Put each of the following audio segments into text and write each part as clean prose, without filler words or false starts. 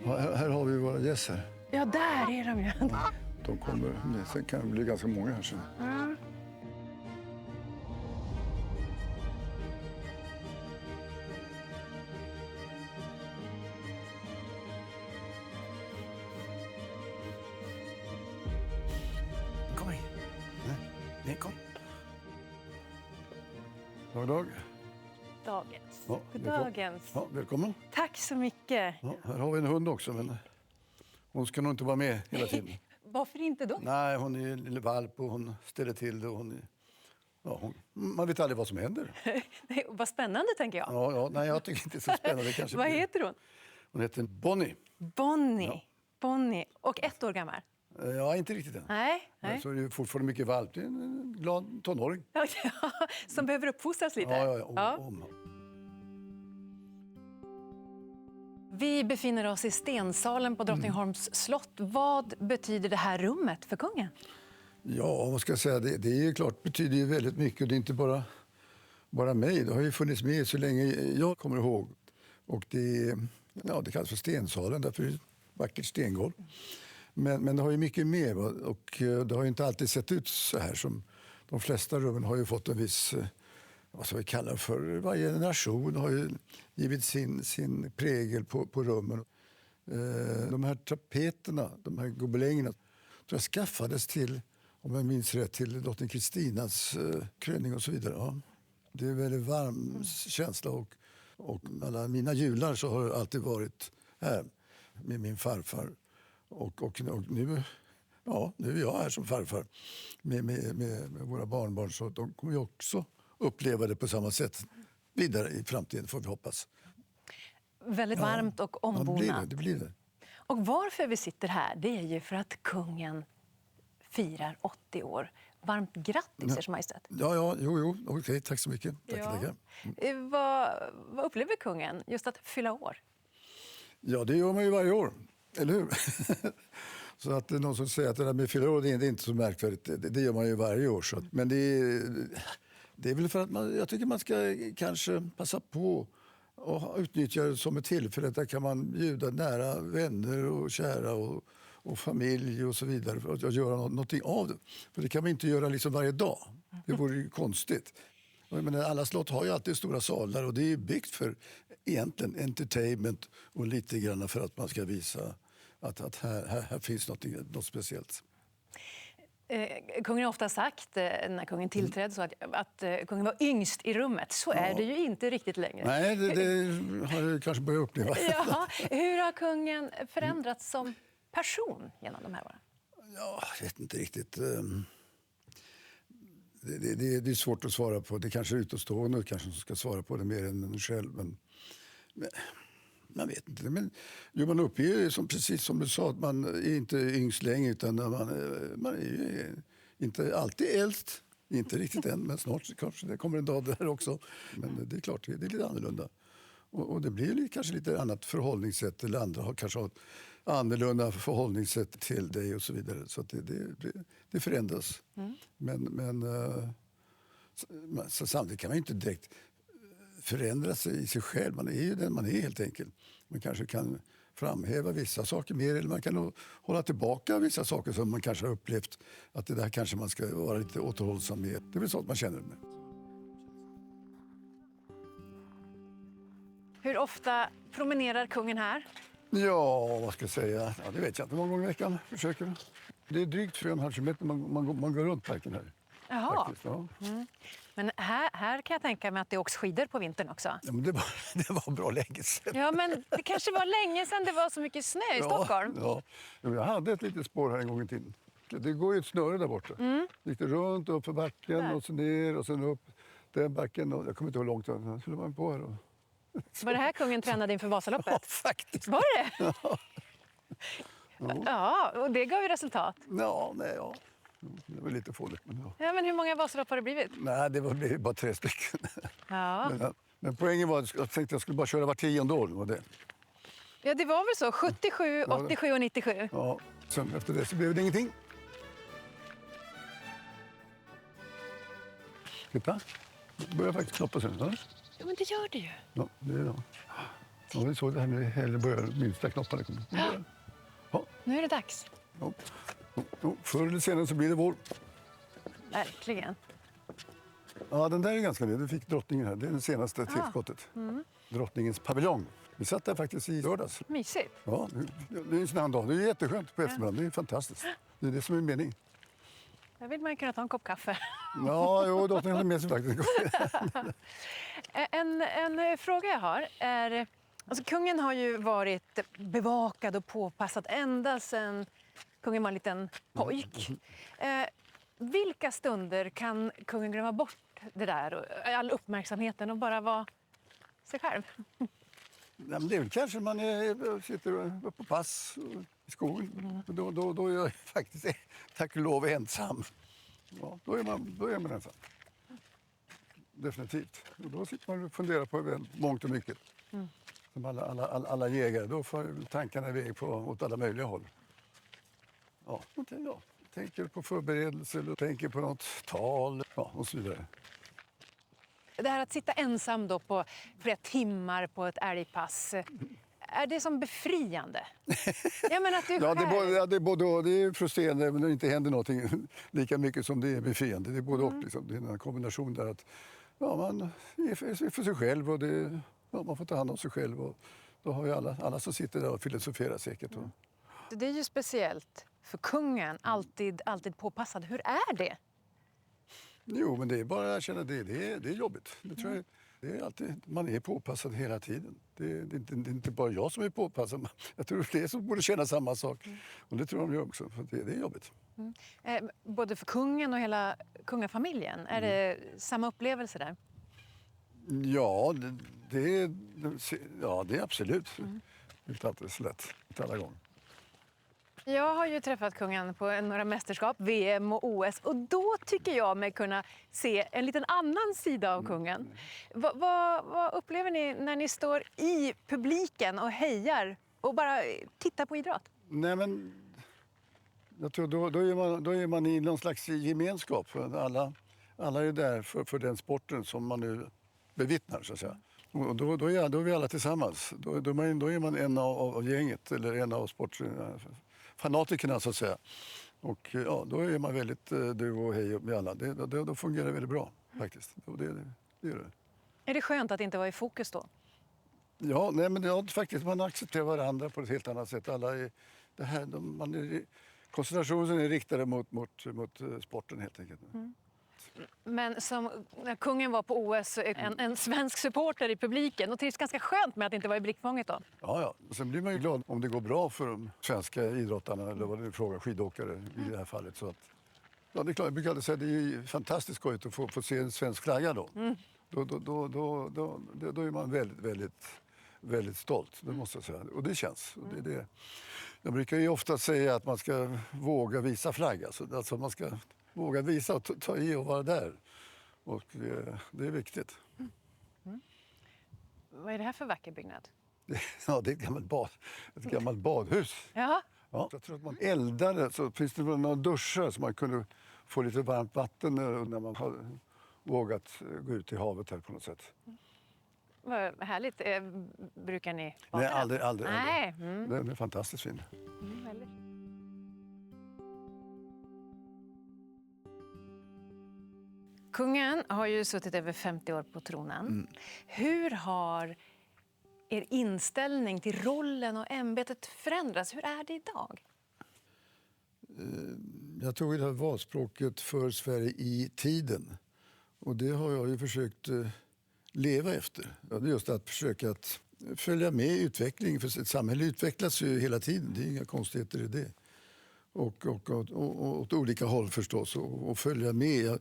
Ja, här har vi våra gäster. Ja, där är de ju. De kommer. Sen kan det bli ganska många här. Så. Mm. Kom in. Nej, kom. Dag. Dagens. Ja, Dagens. Ja, välkommen. Tack så mycket. Ja, här har vi en hund också, men hon ska nog inte vara med hela tiden. Varför inte då? Nej, hon är en liten valp och hon ställer till det. Och man vet aldrig vad som händer. Nej, vad spännande, tänker jag. Ja, nej, jag tycker inte det är så spännande. Kanske Vad heter hon? Hon heter Bonnie. Bonnie. Ja. Bonnie. Och 1 år gammal? Ja, inte riktigt än. Nej. Så är det fortfarande mycket valp. Det är en glad tonåring. Ja, som behöver uppfostras lite. Ja. Vi befinner oss i stensalen på Drottningholms slott. Vad betyder det här rummet för kungen? Ja, vad ska jag säga? Det är ju klart, betyder ju väldigt mycket. Och det är inte bara mig. Det har ju funnits med så länge jag kommer ihåg. Och det kallas för stensalen, därför är det ett vackert stengolv. Men det har ju mycket mer. Och det har ju inte alltid sett ut så här. Som de flesta rummen har ju fått en viss, vad ska vi kalla det för, varje generation har ju givit sin prägel på rummen. De här tapeterna, de här gobelängerna, tror jag skaffades till, om jag minns rätt, till drottning Kristinas kröning och så vidare. Ja. Det är en väldigt varm känsla och alla mina jular så har det alltid varit här med min farfar. Och nu är jag här som farfar med våra barnbarn, så de kommer ju också uppleva det på samma sätt vidare i framtiden, får vi hoppas. Väldigt varmt och ombonat. Ja, det blir det. Och varför vi sitter här, det är ju för att kungen firar 80 år. Varmt grattis, Ers Majestät. Ja, okej, tack så mycket. Tackar. Vad upplever kungen just att fylla år? Ja, det gör man ju varje år, eller hur? Så att någon som säger att det där med fylla år, det är inte så märkvärdigt. Det gör man ju varje år. Så. Men det är väl för att jag tycker man ska kanske passa på och utnyttja det som ett tillfälle. Där kan man bjuda nära vänner och kära och familj och så vidare för att göra någonting av det. För det kan man inte göra liksom varje dag. Det vore ju konstigt. Men alla slott har ju alltid stora salar och det är byggt för egentligen entertainment och lite grann för att man ska visa att här finns något speciellt. Kungen har ofta sagt, när kungen tillträdde, så att kungen var yngst i rummet. Så är det ju inte riktigt längre. Nej, det har jag kanske börjat uppleva. Ja, hur har kungen förändrats som person genom de här åren? Ja, jag vet inte riktigt. Det är svårt att svara på. Det kanske är utåtstående kanske som ska svara på det mer än en själv. Men man vet inte. Men man uppger precis som du sa att man är inte yngst längre utan man är inte alltid äldst. Inte riktigt än, men snart kanske det kommer en dag där också. Men det är klart, det är lite annorlunda. Och det blir kanske lite annat förhållningssätt. Eller andra har kanske ett annorlunda förhållningssätt till dig och så vidare. Så att det förändras. Men så samtidigt kan man inte direkt förändra sig i sig själv. Man är ju den man är helt enkelt. Man kanske kan framhäva vissa saker mer eller man kan hålla tillbaka vissa saker som man kanske har upplevt att det där kanske man ska vara lite återhållsam med. Det är väl sånt man känner med. Hur ofta promenerar kungen här? Ja, vad ska jag säga? Ja, det vet jag inte. Många gånger i veckan försöker. Det är drygt 4,5 kilometer man går runt parken här. Jaha. Faktiskt, ja. Men här kan jag tänka mig att det åks skidor på vintern också. Ja, men det var bra länge sedan. Ja, men det kanske var länge sedan det var så mycket snö i Stockholm. Ja. Jag hade ett litet spår här en gång i tiden. Det går ju ett snöre där borta. Gick det runt upp för backen där. Och så ner och sen upp den backen. Och jag kommer inte ihåg hur långt det skulle man på här. Var det här kungen tränade inför Vasaloppet? Ja, faktiskt. Var det? Ja, och det gav ju resultat. Ja. Det var lite fåligt. Ja, men hur många Vasalopp har det blivit? Nej, det blev bara 3 stycken. Ja. Men poängen var att jag tänkte att jag skulle bara köra var 10:e år. Var det. Ja, det var väl så. 77, 87 och 97. Ja, sen efter det så blev det ingenting. Titta, det börjar faktiskt knoppa sig. Eller? Ja, men det gör det ju. Ja, det är det. Ja, vi såg det här med hellre börjar minsta knopparna. Ja. Nu är det dags. Ja. Förr eller senare så blir det vår. Verkligen. Ja, den där är ganska ny. Du fick drottningen här. Det är det senaste tillskottet. Drottningens paviljong. Vi satt där faktiskt i lördags. Mysigt. Ja, det är en sån här dag. Det är jätteskönt på eftermiddagen. Det är fantastiskt. Det är det som är meningen. Där vill man kunna ta en kopp kaffe. Ja, jo, drottningen hade med sig faktiskt. En fråga jag har är... Alltså, kungen har ju varit bevakad och påpassad ända sedan kungen var en liten pojk. Vilka stunder kan kungen glömma bort det där och all uppmärksamheten och bara vara sig själv? Ja, men det är väl kanske man sitter på pass i skogen. Då är jag faktiskt, tack och lov, ensam. Ja, då är man ensam. Definitivt. Och då sitter man och funderar på mångt och mycket. Som alla jägare. Då får tankarna iväg åt alla möjliga håll. Ja, tänker på förberedelser, tänker på något tal och så vidare. Det här att sitta ensam då på flera timmar på ett älgpass, är det som befriande? Jag menar att du Ja, själv... det är frustrerande men det inte händer någonting lika mycket som det är befriande. Det är både och. Liksom. Det är en kombination där att man är för sig själv och man får ta hand om sig själv. Och då har ju alla som sitter där och filosoferar säkert. Det är ju speciellt för kungen, alltid påpassad. Hur är det? Jo, men det är bara att känna det är jobbigt. Det tror jag, det är alltid, man är påpassad hela tiden. Det är inte bara jag som är påpassad. Jag tror det är som borde känna samma sak. Och det tror de gör också, för det är jobbigt. Både för kungen och hela kungafamiljen, är det samma upplevelse där? Ja, det är absolut. Det är inte alltid så lätt, inte alla gånger. Jag har ju träffat kungen på några mästerskap, VM och OS. Och då tycker jag mig kunna se en liten annan sida av kungen. Vad upplever ni när ni står i publiken och hejar och bara tittar på idrott? Nej, men jag tror då är man i någon slags gemenskap. Alla är där för den sporten som man nu bevittnar, så att säga. Och då är vi alla tillsammans. Då är man en av gänget, eller en av fanatikerna, så att säga. Och då är man väldigt du och hej med alla. Då fungerar det väldigt bra, faktiskt. Det gör det. Är det skönt att inte vara i fokus då? Ja, nej, men faktiskt, man accepterar varandra på ett helt annat sätt. Koncentrationen är riktad mot sporten, helt enkelt. Men som när kungen var på OS, en svensk supporter i publiken, och trivs ganska skönt med att inte vara i blickfånget då. Ja. Och sen blir man ju glad om det går bra för de svenska idrottarna, eller vad det är fråga, skidåkare i det här fallet. Så att, det är klart, jag brukar alltid säga att det är fantastiskt skojigt att få se en svensk flagga då. Då är man väldigt, väldigt, väldigt stolt, det måste jag säga. Och det känns. Och det. Jag brukar ju ofta säga att man ska våga visa flagga. Alltså man ska våga visa och ta i och vara där. Och det är viktigt. Vad är det här för vacker byggnad? Ja, det är ett gammalt badhus. Ja. Ja, jag tror att man eldade, så finns det väl några duschar så man kunde få lite varmt vatten när man har vågat gå ut i havet här på något sätt. Vad härligt. Brukar ni bada? Nej, aldrig. Nej. Den är fantastiskt fin. Väldigt. Kungen har ju suttit över 50 år på tronen. Hur har er inställning till rollen och ämbetet förändrats? Hur är det idag? Jag tog det här valspråket för Sverige i tiden. Och det har jag ju försökt leva efter. Det är just att försöka att följa med i utvecklingen. För ett samhälle utvecklas ju hela tiden. Det är inga konstigheter i det. Och åt olika håll förstås. Och följa med.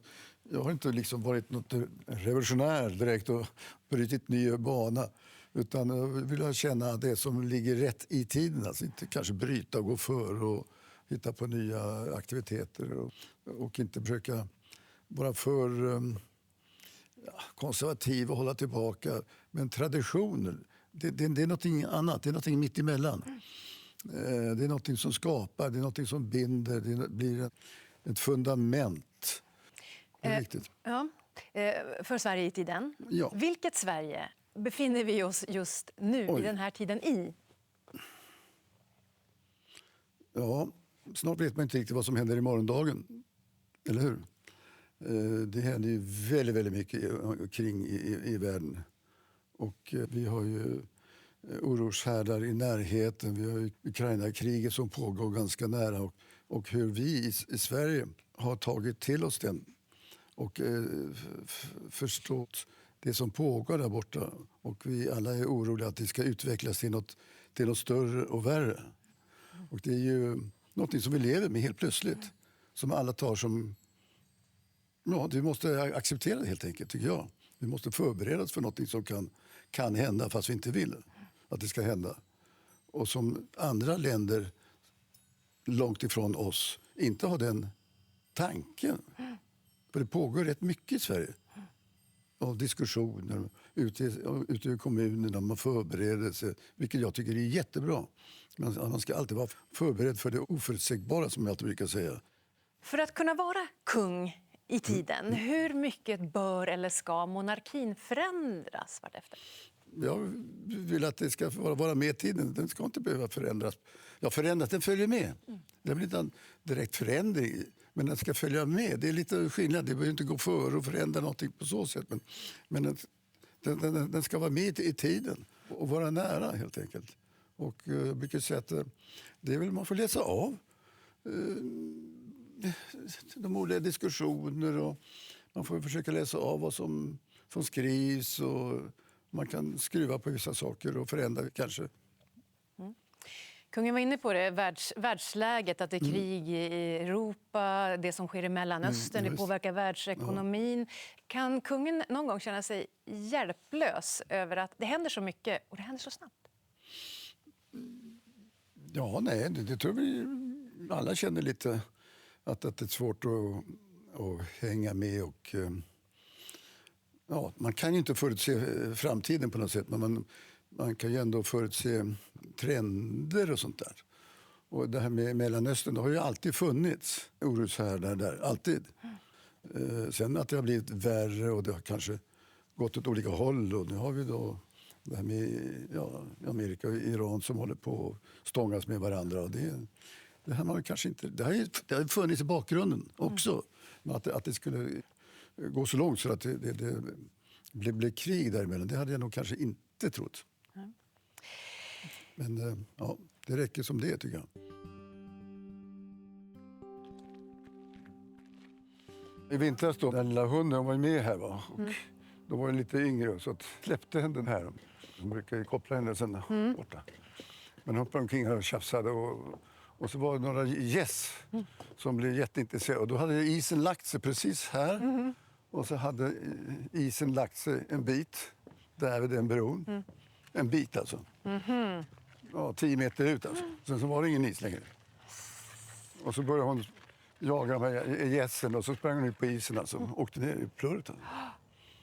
Jag har inte liksom varit något revolutionär direkt och brutit ny bana. Utan jag vill känna det som ligger rätt i tiden. Alltså inte kanske bryta och gå för och hitta på nya aktiviteter. Och inte försöka vara för konservativ och hålla tillbaka. Men traditioner, det är någonting annat. Det är någonting mitt emellan. Det är någonting som skapar, det är någonting som binder. Det blir ett fundament. Det är viktigt. Ja. För Sverige i tiden. Ja. Vilket Sverige befinner vi oss just nu i den här tiden i? Ja, snart vet man inte riktigt vad som händer i morgondagen. Eller hur? Det händer ju väldigt, väldigt mycket kring i världen. Och vi har ju oroshärdar i närheten. Vi har ju Ukraina-kriget som pågår ganska nära. Och hur vi i Sverige har tagit till oss den och förstått det som pågår där borta. Och vi alla är oroliga att det ska utvecklas till något större och värre. Och det är ju något som vi lever med helt plötsligt. Som alla tar som... Ja, vi måste acceptera det helt enkelt, tycker jag. Vi måste förbereda oss för något som kan hända fast vi inte vill att det ska hända. Och som andra länder långt ifrån oss inte har den tanken. För det pågår rätt mycket i Sverige. Av diskussioner ute i kommunerna, man förbereder sig, vilket jag tycker är jättebra. Man ska alltid vara förberedd för det oförutsägbara, som jag alltid brukar säga. För att kunna vara kung i tiden, hur mycket bör eller ska monarkin förändras vartefter? Jag vill att det ska vara med i tiden. Den ska inte behöva förändras. Ja, förändras, den följer med. Det blir inte en direkt förändring, men den ska följa med. Det är lite skillnad. Det behöver inte gå före och förändra någonting på så sätt. Men den ska vara med i tiden och vara nära, helt enkelt. Och jag brukar säga att det är väl man får läsa av de olika diskussioner, och man får försöka läsa av vad som skrivs, och man kan skruva på vissa saker och förändra kanske. Kungen var inne på det, världsläget, att det är krig i Europa, det som sker i Mellanöstern, det påverkar världsekonomin. Ja. Kan kungen någon gång känna sig hjälplös över att det händer så mycket och det händer så snabbt? Ja, nej, det tror vi alla känner lite, att det är svårt att hänga med. Och ja, man kan ju inte förutse framtiden på något sätt, men man kan ju ändå förutse trender och sånt där. Och det här med Mellanöstern, det har ju alltid funnits oroshärdar där, alltid. Sen att det har blivit värre och det har kanske gått åt olika håll, och nu har vi då det här med Amerika och Iran som håller på att stångas med varandra. Och det här man kanske inte, det har funnits i bakgrunden också, att det skulle gå så långt så att det blev krig däremellan. Det hade jag nog kanske inte trott. Men ja, det räcker som det, tycker jag. I vintras då, den lilla hunden var med här, va? Och då var den lite yngre, så släppte den här. De brukar ju koppla henne sen borta. Men hoppade omkring här och tjafsade, och så var det några gäss som blev jätteintresserade. Och då hade isen lagt sig precis här. Och så hade isen lagt sig en bit där vid den bron. En bit alltså. Ja, 10 meter ut alltså. Sen så var det ingen is längre. Och så började hon jaga de här gässen, och så sprang hon ut på isen alltså. Och åkte ner i plurret. Alltså.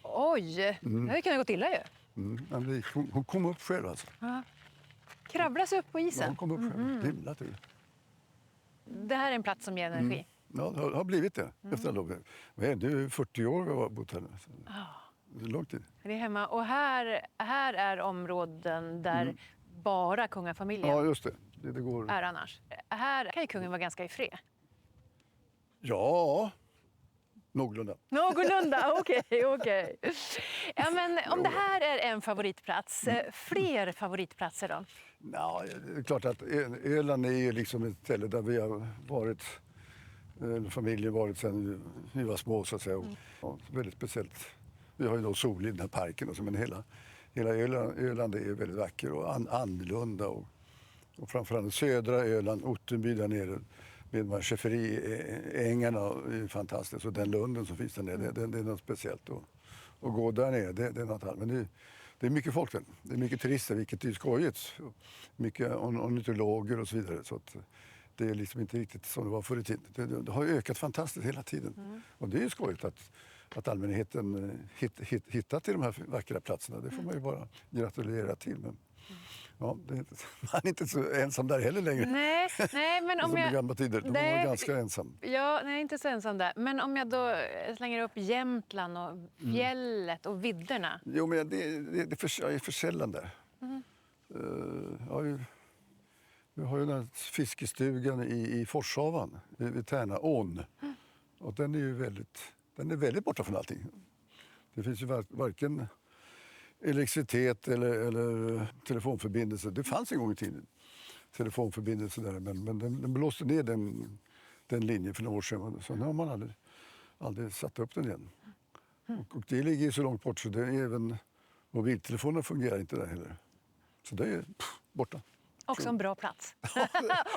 Oj, det hade kunnat gå illa ju. Men hon kom upp själv alltså. Kravla sig upp på isen. Ja, hon kom upp själv. Himla tur. Det här är en plats som ger energi. Ja, det har blivit det. Efter alla år. Du är 40 år vi har bott här. Det är lång tid. Det är hemma. Och här är områden där bara kungafamiljen just det går. är annars. Här kan ju kungen vara ganska i fred. Ja, någorlunda. Någorlunda, okej. Ja, men om det här är en favoritplats, fler favoritplatser då? Ja, det är klart att Öland är ju liksom ett ställe där vi har varit, familjen varit sedan vi var små, så att säga. Ja, väldigt speciellt. Vi har ju då sol i den här parken, och så, men hela Öland är väldigt vacker och annorlunda. Och framförallt södra Öland, Ottenby där nere, med de här schäferiängarna är fantastiskt. Och den lunden som finns där nere, det är något speciellt. Och gå där nere, det är något annat. Men det är mycket folk där. Det är mycket turister, vilket är skojigt. Mycket ornitologer och så vidare. Så att det är liksom inte riktigt som det var förr i tiden. Det har ökat fantastiskt hela tiden. Och det är skojigt att allmänheten hittar till de här vackra platserna. Det får man ju bara gratulera till. Ja, man är inte så ensam där heller längre. Nej, men om Som i jag... gamla tider. De var ganska ensam. Ja, nej, inte så ensam där. Men om jag då slänger upp Jämtland och fjället och vidderna. Jo, men jag är för sällan där. Vi har ju den här fiskestugan i Forshavan vid Tärnaån. Och den är väldigt borta från allting. Det finns ju varken elektricitet eller telefonförbindelse. Det fanns en gång i tiden telefonförbindelse där, men den blåste ner den linjen för några år sedan. Så nu har man aldrig satt upp den igen. Och det ligger ju så långt bort så även mobiltelefonen fungerar inte där heller. Så det är borta. Också en bra plats.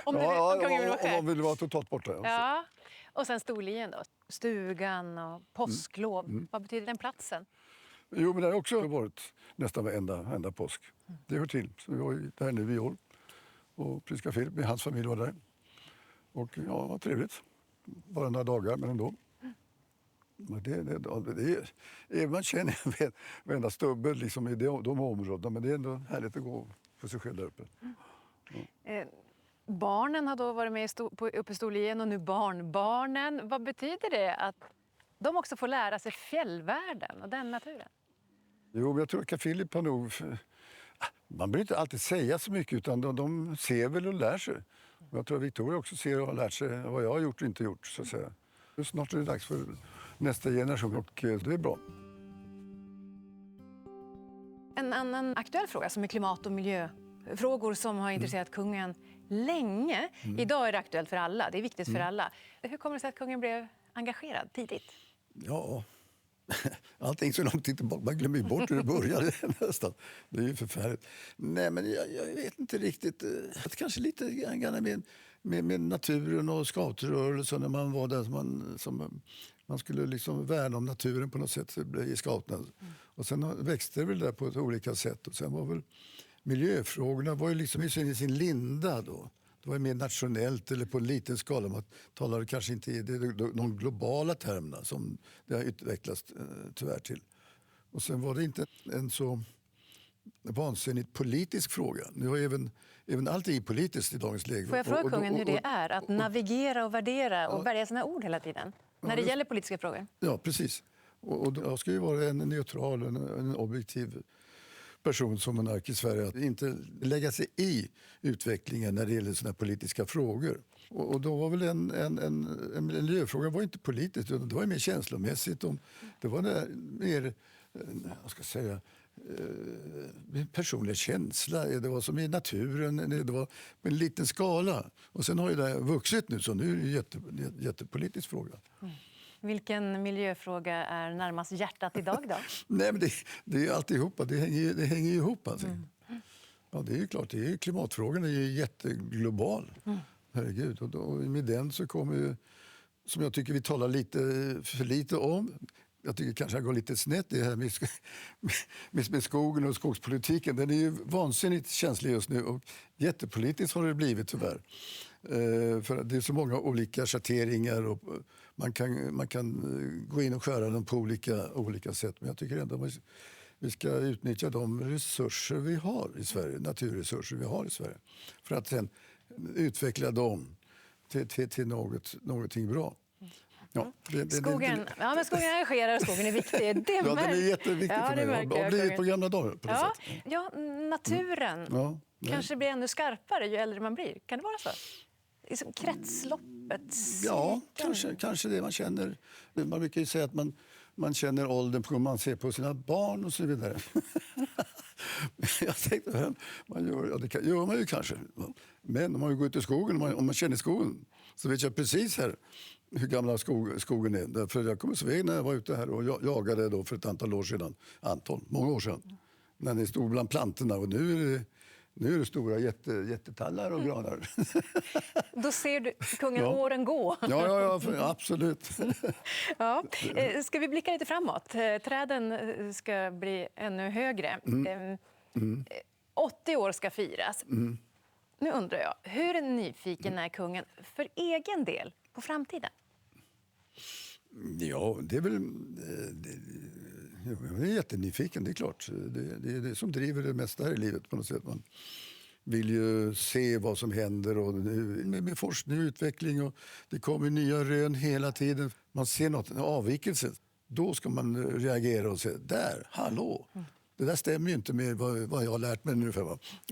Om man vill vara totalt borta. Ja. Och sen Storlien då. Stugan och påsklov. Vad betyder den platsen? Jo, men det har också varit nästan varenda påsk. Det hör till. Så vi var ju där nu i år. Och Priska Filip med hans familj var där. Och ja, vad trevligt. Bara några dagar, men ändå. Man känner varenda stubbe liksom i de områdena, men det är ändå härligt att gå för sig själv där uppe. Barnen har då varit med uppe i Storlien och nu barnbarnen. Vad betyder det att de också får lära sig fjällvärlden och den naturen? Jo, men jag tror att Filip har nog... Man behöver inte alltid säga så mycket, utan de ser väl och lär sig. Jag tror att Victoria också ser och har lärt sig vad jag har gjort och inte gjort, så att säga. Snart är det dags för nästa generation och det är bra. En annan aktuell fråga som är klimat- och miljöfrågor som har intresserat kungen länge. Idag är det aktuellt för alla, det är viktigt för alla. Hur kommer det sig att kungen blev engagerad tidigt? Ja, allting så långt tillbaka. Man glömmer ju bort hur det började nästan. Det är ju förfärligt. Nej, men jag vet inte riktigt. Kanske lite grann med naturen och scoutrörelsen när man var där man skulle liksom värna om naturen på något sätt i scouterna. Och sen växte det väl där på ett olika sätt. Och sen var väl miljöfrågorna var ju liksom i sin linda då. Det var mer nationellt eller på en liten skala. Man talade kanske inte i de globala termerna som det har utvecklats tyvärr till. Och sen var det inte en så vansinnigt politisk fråga. Nu har även allting politiskt i dagens läge. Får jag fråga kungen hur det är att navigera och värdera och välja sina ord hela tiden? När det gäller politiska frågor? Ja, precis. Och jag ska ju vara en neutral, en objektiv person som monark i Sverige, att inte lägga sig i utvecklingen när det gäller såna politiska frågor. Och då var väl en miljöfråga var inte politiskt, utan det var mer känslomässigt. Det var mer, vad ska jag säga, personlig känsla. Det var som i naturen, det var på en liten skala. Och sen har ju det vuxit nu, så nu är det en jättepolitisk fråga. Vilken miljöfråga är närmast hjärtat idag då? Nej, men det är alltihopa. Det hänger ju ihop. Alltså. Ja, det är ju klart. Klimatfrågan är ju jätteglobal. Herregud. Och med den så kommer ju, som jag tycker vi talar lite för lite om. Jag tycker kanske jag går lite snett det här med skogen och skogspolitiken. Den är ju vansinnigt känslig just nu och jättepolitiskt har det blivit tyvärr. För det är så många olika schatteringar och man kan gå in och skära dem på olika sätt. Men jag tycker ändå att vi ska utnyttja de resurser vi har i Sverige, naturresurser vi har i Sverige. För att sen utveckla dem till någonting bra. Ja, skogen engagerar och skogen är viktig. Det den är jätteviktig för mig. Det har blivit på gamla dagar på det sättet. Ja, naturen kanske blir ännu skarpare ju äldre man blir. Kan det vara så? Liksom kretsloppet. Ja, kanske det man känner. Man brukar ju säga att man känner åldern på hur man ser på sina barn och så vidare. Jag tänkte, det gör man ju kanske. Men om man går ut i skogen, om man känner skogen, så vet jag precis här hur gamla skogen är. För jag kommer så väg när jag var ute här och jagade då för ett antal år sedan. Många år sedan. När ni stod bland plantorna och nu är det stora jättetallar och granar. Då ser du kungen åren gå. Ja, absolut. Ja. Ska vi blicka lite framåt? Träden ska bli ännu högre. 80 år ska firas. Nu undrar jag, hur nyfiken är kungen för egen del på framtiden? Ja, det är väl... Jag är jättenyfiken, det är klart. Det är det som driver det mesta här i livet på något sätt. vill ju se vad som händer och med forskning och utveckling. Och det kommer nya rön hela tiden. Man ser något, en avvikelse. Då ska man reagera och säga, där, hallå! Det där stämmer ju inte med vad jag har lärt mig nu.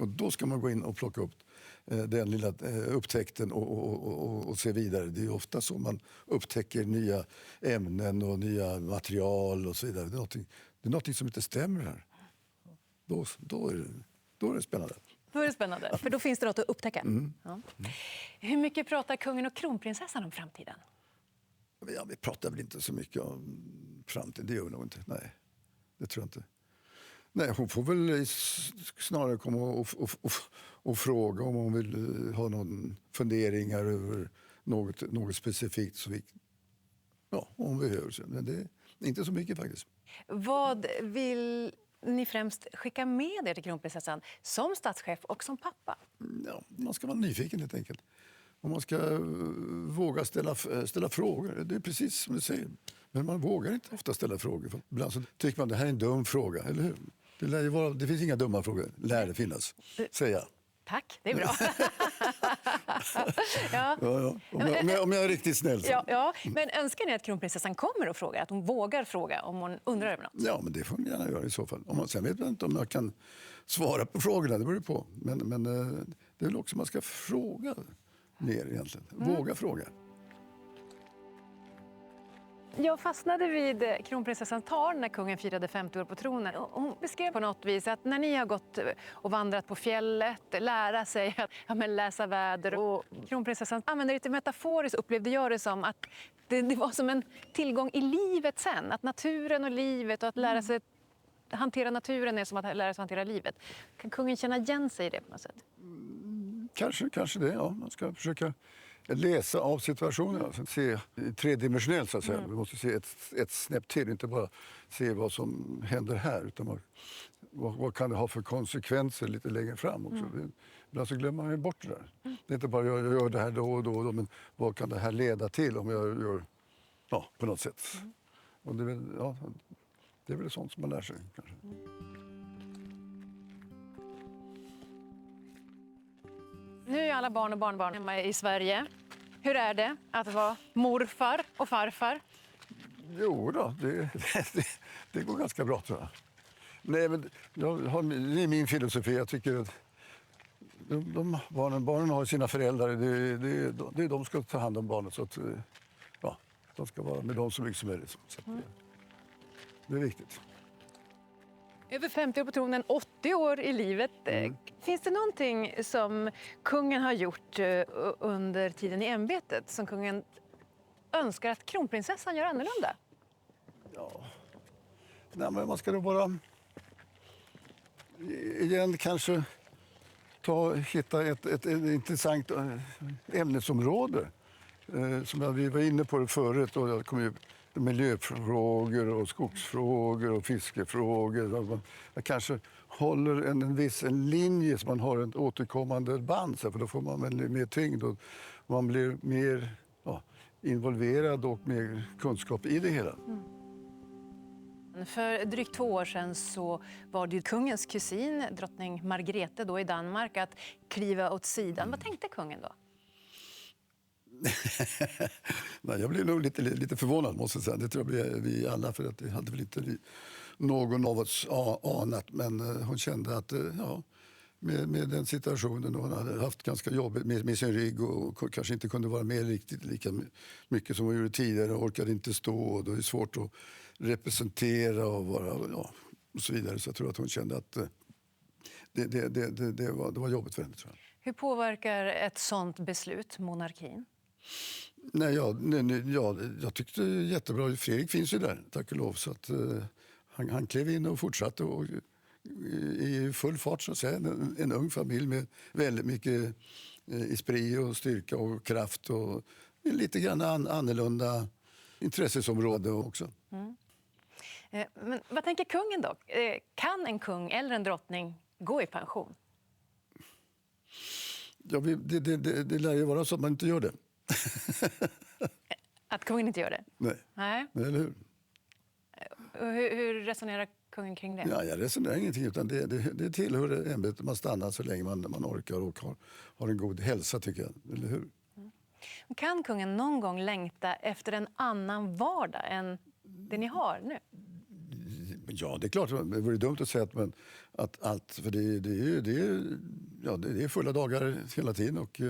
Och då ska man gå in och plocka upp den lilla upptäckten och se vidare. Det är ofta så man upptäcker nya ämnen och nya material och så vidare. Det är någonting som inte stämmer här. Då är det spännande. Då är det spännande, för då finns det något att upptäcka. Ja. Hur mycket pratar kungen och kronprinsessan om framtiden? Ja, vi pratar väl inte så mycket om framtiden, det gör vi nog inte. Nej, det tror jag inte. Nej, hon får väl snarare komma och fråga om hon vill ha någon funderingar över något specifikt. Så om hon behöver. Men det är inte så mycket faktiskt. Vad vill ni främst skicka med er till kronprinsessan som statschef och som pappa? Ja, man ska vara nyfiken helt enkelt. Och man ska våga ställa frågor. Det är precis som du säger. Men man vågar inte ofta ställa frågor. För ibland så tycker man att det här är en dum fråga, eller hur? Det finns inga dumma frågor. Lär det finnas, säger jag. Tack, det är bra. Ja. Om jag är riktigt snäll. Så. Ja, men önskar ni att kronprinsessan kommer och frågar? Att hon vågar fråga om hon undrar över något? Ja, men det får hon gärna göra i så fall. Sen vet jag inte om jag kan svara på frågorna, det beror på. Men det är väl också man ska fråga mer egentligen. Våga fråga. Jag fastnade vid kronprinsessans tal när kungen firade 50 år på tronen. Hon beskrev på något vis att när ni har gått och vandrat på fjället, lära sig att läsa väder, och kronprinsessan använde det lite metaforiskt, upplevde jag det som att det var som en tillgång i livet sen. Att naturen och livet och att lära sig hantera naturen är som att lära sig hantera livet. Kan kungen känna igen sig i det på något sätt? Kanske det, ja. Man ska försöka läsa av situationen, alltså se tredimensionellt så att säga. Vi måste se ett snäpp till, inte bara se vad som händer här, utan vad kan det ha för konsekvenser lite längre fram också. Ibland så glömmer man bort det där. Det är inte bara jag gör det här då och då, men vad kan det här leda till om jag gör på något sätt. Och det är väl sånt som man lär sig kanske. Nu är alla barn och barnbarn hemma i Sverige. Hur är det att vara morfar och farfar? Jo då, det går ganska bra tror jag. Nej, men det är min filosofi. Jag tycker att barnen har sina föräldrar. Det är de som ska ta hand om barnet. Så att, de ska vara med dem så mycket som möjligt. Så det är viktigt. Över 50 år på tronen, 80 år i livet. Finns det någonting som kungen har gjort under tiden i ämbetet som kungen önskar att kronprinsessan gör annorlunda? Nej, men man ska då bara igen kanske hitta ett intressant ämnesområde. Som vi var inne på det förut. Och jag kom ju miljöfrågor och skogsfrågor och fiskefrågor. Jag kanske håller en linje så man har ett återkommande band. För då får man väl mer tyngd och man blir mer involverad och mer kunskap i det hela. För drygt 2 år sedan så var det kungens kusin, drottning Margrethe då i Danmark, att kliva åt sidan. Vad tänkte kungen då? Nej, jag blev nog lite förvånad måste jag säga. Det tror jag vi alla, för att det hade väl inte någon av oss anat. Men hon kände att med den situationen, hon hade haft ganska jobbigt med sin rygg och kanske inte kunde vara med riktigt lika mycket som hon gjorde tidigare och orkade inte stå. Och då är det svårt att representera och vara och så vidare. Så jag tror att hon kände att det var jobbigt för henne, tror jag. Hur påverkar ett sånt beslut monarkin? Nej, jag tyckte jättebra. Fredrik finns ju där, tack och lov. Så att, han klev in och fortsatte och, i full fart, så att säga. En ung familj med väldigt mycket esprit och styrka och kraft och lite grann annorlunda intressesområde också. Men vad tänker kungen då? Kan en kung eller en drottning gå i pension? Ja, det lär ju vara så att man inte gör det. Att kungen inte gör det? Nej. Eller hur? Och hur resonerar kungen kring det? Ja, jag resonerar ingenting, utan det tillhör ämbetet. Man stannar så länge man orkar och har en god hälsa, tycker jag. Eller hur? Kan kungen någon gång längta efter en annan vardag än det ni har nu? Ja, det är klart. Det vore dumt att säga att allt... För det är fulla dagar hela tiden och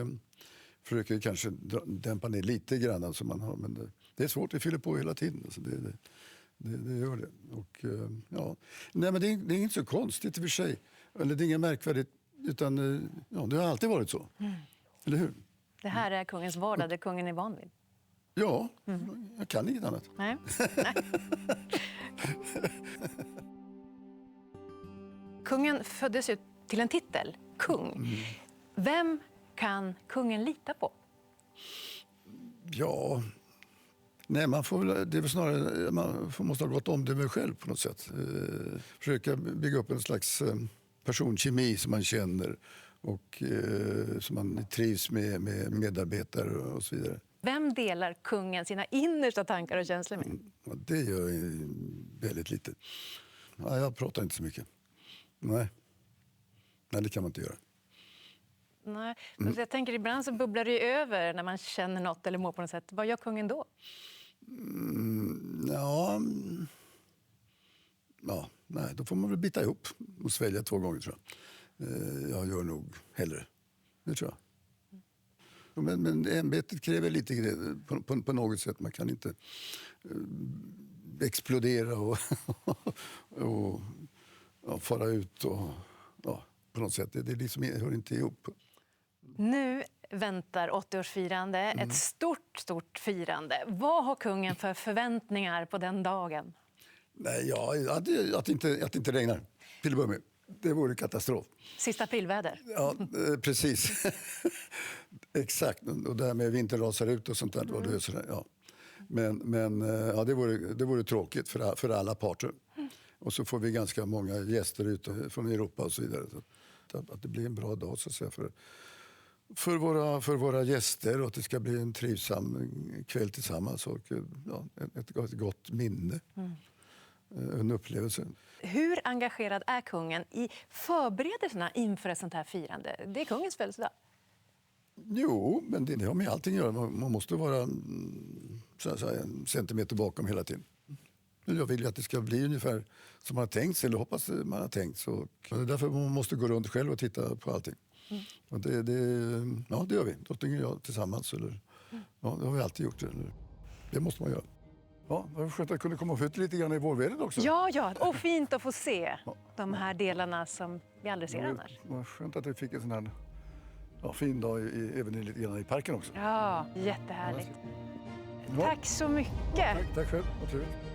försöker kanske dämpa ner lite grann som man har. Men det är svårt, det fyller på hela tiden. Alltså det gör det. Och, ja. Nej, men det är inte så konstigt i och för sig. Eller det är inget märkvärdigt, utan det har alltid varit så. Eller hur? Det här är kungens vardag, det kungen är van vid. Ja, jag kan inget annat. Nej. Kungen föddes ut till en titel, kung. Vem kan kungen lita på? Ja... Nej, det är väl snarare man måste ha gått omdöme själv på något sätt. Försöka bygga upp en slags personkemi som man känner och som man trivs med medarbetare och så vidare. Vem delar kungen sina innersta tankar och känslor med? Ja, det gör jag väldigt lite. Ja, jag pratar inte så mycket. Nej, det kan man inte göra. Nej. Jag tänker ibland så bubblar det ju över när man känner något eller mår på något sätt. Vad gör kungen då? Nej, då får man väl bita ihop och svälja 2 gånger, tror jag. Jag gör nog hellre. Det tror jag. Men ämbetet kräver lite på något sätt. Man kan inte explodera och fara ut och på något sätt. Det liksom hör inte ihop. Nu väntar 80-årsfirande, ett stort firande. Vad har kungen för förväntningar på den dagen? Nej, att inte regnar, till att börja med. Det vore katastrof. Sista aprilväder. Ja, precis. Exakt. Och det här med vinter rasar ut och sånt där. Var det sådär, ja. Men det vore tråkigt för alla parter. Och så får vi ganska många gäster ute från Europa och så vidare. Så att det blir en bra dag, så att säga, för våra gäster, och att det ska bli en trivsam kväll tillsammans och ett gott minne. En upplevelse. Hur engagerad är kungen i förberedelserna inför ett sånt här firande? Det är kungens födelsedag. Jo, men det har med allting att göra. Man måste vara så att säga, en centimeter bakom hela tiden. Men jag vill ju att det ska bli ungefär som man har tänkt sig, eller hoppas man har tänkt. Så det är därför man måste gå runt själv och titta på allting. Och det gör vi. Drottningen och jag tillsammans. Eller, det har vi alltid gjort. Eller, det måste man göra. Ja, det var skönt att jag kunde komma ut lite grann i vårvädret också. Ja, och fint att få se de här delarna som vi aldrig ser annars. Det var skönt att vi fick en sån här fin dag även lite grann i parken också. Ja, jättehärligt. Ja. Tack så mycket. Tack själv, vad trevligt.